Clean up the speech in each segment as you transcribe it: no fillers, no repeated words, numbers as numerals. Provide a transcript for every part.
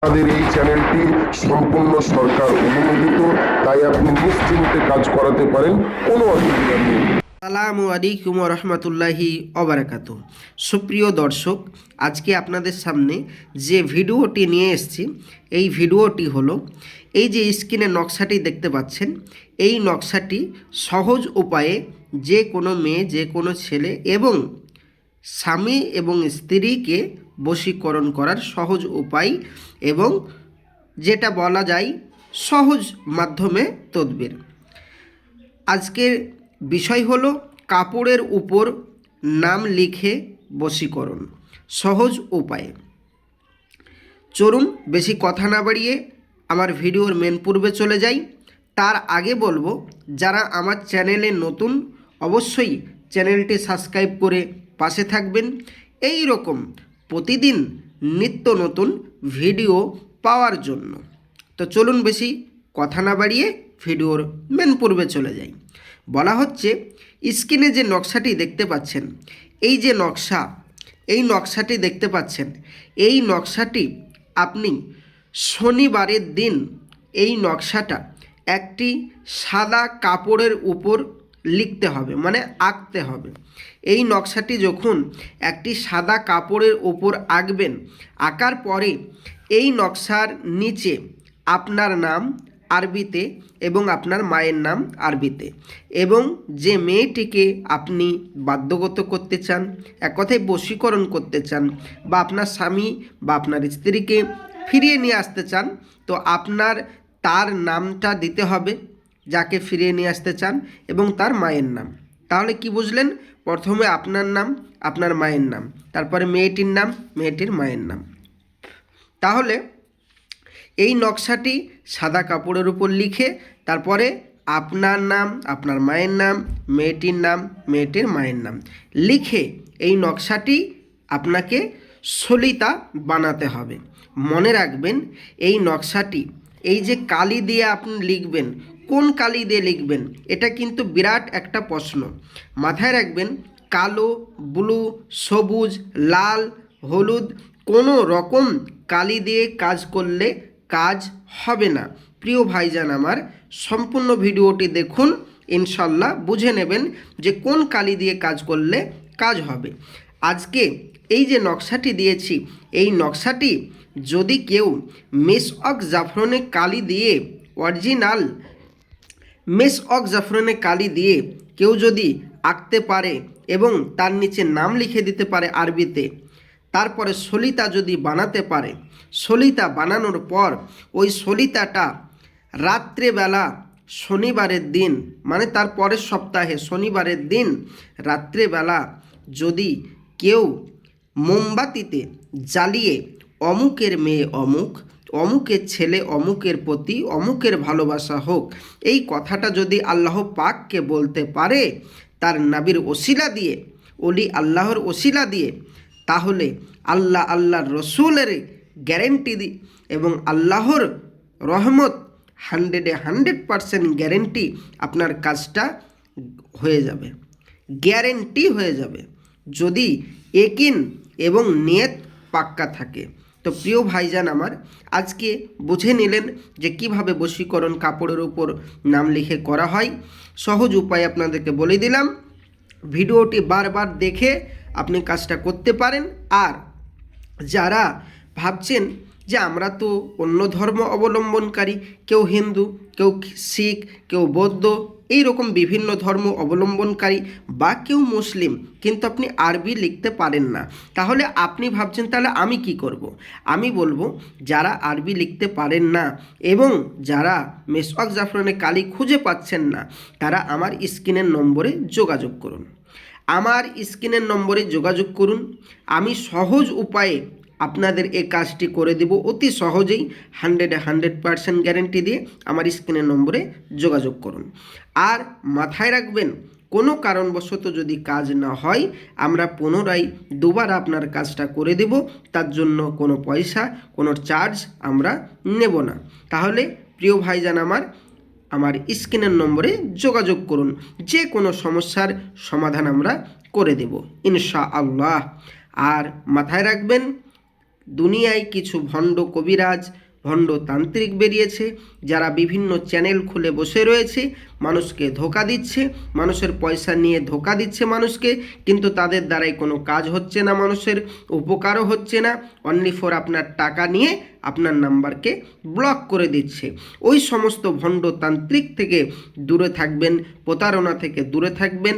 আমাদের এই চ্যানেলটি সম্পূর্ণ সরকার অনুমোদিত, তাই আপনি নিশ্চিন্তে কাজ করাতে পারেন, কোনো অসুবিধা নেই। আসসালামু আলাইকুম রহমতুল্লাহি অবরাকাতু। সুপ্রিয় দর্শক, আজকে আপনাদের সামনে যে ভিডিওটি নিয়ে এসেছি, এই ভিডিওটি হলো এই যে স্ক্রিনে নকশাটি দেখতে পাচ্ছেন, এই নকশাটি সহজ উপায়ে যে কোনো মেয়ে, যে কোনো ছেলে এবং স্বামী এবং স্ত্রীকে বশীকরণ করার সহজ উপায় এবং যেটা বলা যায় সহজ মাধ্যমে তদবির। আজকের বিষয় হলো কাপড়ের উপর নাম লিখে বশীকরণ সহজ উপায়ে। চলুন বেশি কথা না বাড়িয়ে আমার ভিডিওর মেন পূর্বে চলে যাই। তার আগে বলবো, যারা আমার চ্যানেলে নতুন অবশ্যই চ্যানেলটি সাবস্ক্রাইব করে পাশে থাকবেন এই রকম প্রতিদিন নিত্য নতুন ভিডিও পাওয়ার জন্য। তো চলুন বেশি কথা না বাড়িয়ে ভিডিওর মেন পূর্বে চলে যাই। বলা হচ্ছে, স্ক্রিনে যে নকশাটি দেখতে পাচ্ছেন, এই যে নকশা, এই নকশাটি দেখতে পাচ্ছেন, এই নকশাটি আপনি শনিবারের দিন এই নকশাটা একটি সাদা কাপড়ের উপর লিখতে হবে, মানে আঁকতে হবে। এই নকশাটি যখন একটি সাদা কাপড়ের উপর আঁকবেন, আঁকার পরে এই নকশার নিচে আপনার নাম আরবিতে এবং আপনার মায়ের নাম আরবিতে, এবং যে মেয়েটিকে আপনি বাধ্যগত করতে চান, এক কথায় বশীকরণ করতে চান, বা আপনার স্বামী বা আপনার স্ত্রীকে ফিরিয়ে নিয়ে আসতে চান, তো আপনার তার নামটা দিতে হবে যাকে ফিরিয়ে নিয়ে আসতে চান, এবং তার মায়ের নাম। তাহলে কি বুঝলেন? প্রথমে আপনার নাম, আপনার মায়ের নাম, তারপরে মেয়েটির নাম, মেয়েটির মায়ের নাম। তাহলে এই নকশাটি সাদা কাপড়ের উপর লিখে তারপরে আপনার নাম, আপনার মায়ের নাম, মেয়েটির নাম, মেয়েটির মায়ের নাম লিখে এই নকশাটি আপনাকে সলিতা বানাতে হবে। মনে রাখবেন, এই নকশাটি, এই যে কালি দিয়ে আপনি লিখবেন, কোন কালি দিয়ে লিখবেন, এটা কিন্তু বিরাট একটা প্রশ্ন। মাথায় রাখবেন, কালো, ব্লু, সবুজ, লাল, হলুদ কোনো রকম কালি দিয়ে কাজ করলে কাজ হবে না। প্রিয় ভাইজান আমার, সম্পূর্ণ ভিডিওটি দেখুন, ইনশাল্লাহ বুঝে নেবেন যে কোন কালি দিয়ে কাজ করলে কাজ হবে। আজকে এই যে নকশাটি দিয়েছি, এই নকশাটি যদি কেউ মেসওয়াক জাফরানে কালি দিয়ে, অরিজিনাল মেসওয়াক জাফরানে কালি দিয়ে কেউ যদি আঁকতে পারে এবং তার নিচে নাম লিখে দিতে পারে আরবিতে, তারপরে সলিতা যদি বানাতে পারে, সলিতা বানানোর পর ওই সলিতাটা রাত্রেবেলা শনিবারের দিন, মানে তার পরের সপ্তাহে শনিবারের দিন রাত্রেবেলা যদি কেউ মোমবাতিতে জ্বালিয়ে অমুকের মেয়ে অমুক, অমুকের ছেলে অমুকের প্রতি অমুকের ভালোবাসা হোক, এই কথাটা যদি আল্লাহ পাককে বলতে পারে তার নাবির ওসিলা দিয়ে, ওলি আল্লাহর ওসিলা দিয়ে, তাহলে আল্লাহর রসুলের গ্যারেন্টি এবং আল্লাহর রহমত 100% গ্যারেন্টি আপনার কাজটা হয়ে যাবে, গ্যারেন্টি হয়ে যাবে, যদি একিন এবং নিয়ত পাক্কা থাকে। তো প্রিয় ভাইজান আমার, আজকে বুঝে নিলেন যে কিভাবে বশীকরণ কাপড়ের উপর নাম লিখে করা হয়। সহজ উপায় আপনাদেরকে বলে দিলাম। ভিডিওটি বারবার দেখে আপনি কাজটা করতে পারেন। আর যারা ভাবছেন যে আমরা তো অন্য ধর্ম অবলম্বনকারী, কেউ হিন্দু, কেউ শিখ, কেউ বৌদ্ধ, এই রকম বিভিন্ন ধর্ম অবলম্বনকারী, বা কেউ মুসলিম, কিন্তু আপনি আরবি লিখতে পারেন না, তাহলে আপনি ভাবছেন তাহলে আমি কি করব? আমি বলবো, যারা আরবি লিখতে পারেন না এবং যারা মেসওয়াক জাফরানে কালি খুঁজে পাচ্ছেন না, তারা আমার স্ক্রিনের নম্বরে যোগাযোগ করুন। আমার স্ক্রিনের নম্বরে যোগাযোগ করুন। আমি সহজ উপায়ে আপনাদের এই কাজটি করে দেব, অতি সহজেই, 100% গ্যারেন্টি দিয়ে আমার স্ক্রিনের নম্বরে যোগাযোগ করুন। আর মাথায় রাখবেন, কোনো কারণবশত যদি কাজ না হয়, আমরা পুনরায় দুবার আপনার কাজটা করে দেব, তার জন্য কোনো পয়সা, কোনো চার্জ আমরা নেব না। তাহলে প্রিয় ভাইজান আমার স্ক্রিনের নম্বরে যোগাযোগ করুন, যে কোনো সমস্যার সমাধান আমরা করে দেব ইনশাআল্লাহ। আর মাথায় রাখবেন, দুনিয়ায় কিছু ভণ্ড কবিরাজ, ভণ্ড তান্ত্রিক বেরিয়েছে, যারা বিভিন্ন চ্যানেল খুলে বসে রয়েছে, মানুষকে ধোঁকা দিচ্ছে, মানুষের পয়সা নিয়ে ধোঁকা দিচ্ছে মানুষকে, কিন্তু তাদের দ্বারাই কোনো কাজ হচ্ছে না, মানুষের উপকারও হচ্ছে না, অনলি ফর আপনার টাকা নিয়ে আপনার নাম্বারকে ব্লক করে দিচ্ছে। ওই সমস্ত ভণ্ড তান্ত্রিক থেকে দূরে থাকবেন, প্রতারণা থেকে দূরে থাকবেন।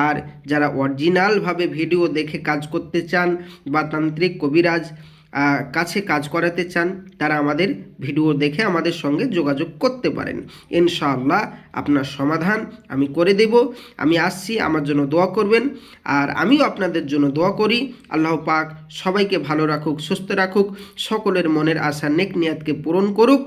আর যারা অরিজিনালভাবে ভিডিও দেখে কাজ করতে চান বা তান্ত্রিক কবিরাজ কাছে কাজ করাতে চান, তারা আমাদের ভিডিও দেখে আমাদের সঙ্গে যোগাযোগ করতে পারেন। ইনশাআল্লাহ আপনার সমাধান আমি করে দেব। আমি আসছি, আমার জন্য দোয়া করবেন, আর আমিও আপনাদের জন্য দোয়া করি। আল্লাহ পাক সবাইকে ভালো রাখুক, সুস্থ রাখুক, সকলের মনের আশা নেক নিয়াতকে পূরণ করুক।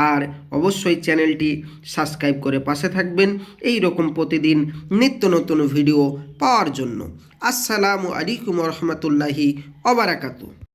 আর অবশ্যই চ্যানেলটি সাবস্ক্রাইব করে পাশে থাকবেন এই রকম প্রতিদিন নিত্য নতুন ভিডিও পাওয়ার জন্য। আসসালামু আলাইকুম রহমতুল্লাহি ওয়া বারাকাতুহু।